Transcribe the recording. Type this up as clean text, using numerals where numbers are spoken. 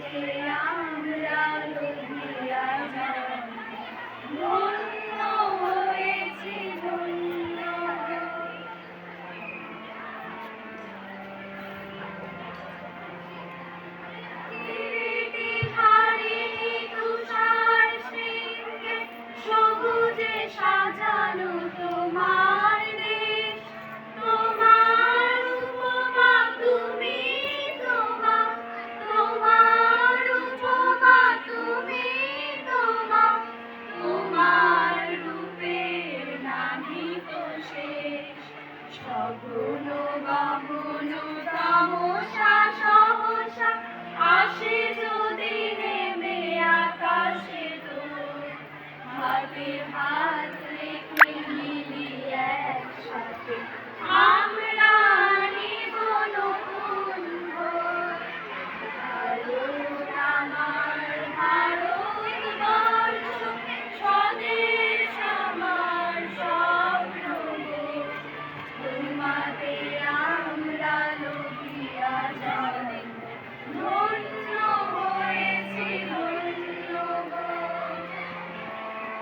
আমরা লুভিয়া যাই, ধন্য হয়েছি ধন্য। কিরীটি ধারিণী তুষার শৃঙ্গে সবুজে সাজানো তোমার দেশ, তোমার উপমা তুমি, তোমার উপমা তুমি, তোমার রূপের নাহিত শেষ। সগুণ বামন তামসা সহসা আসে যদি নেমে আকাশে তোর, হাতে হাত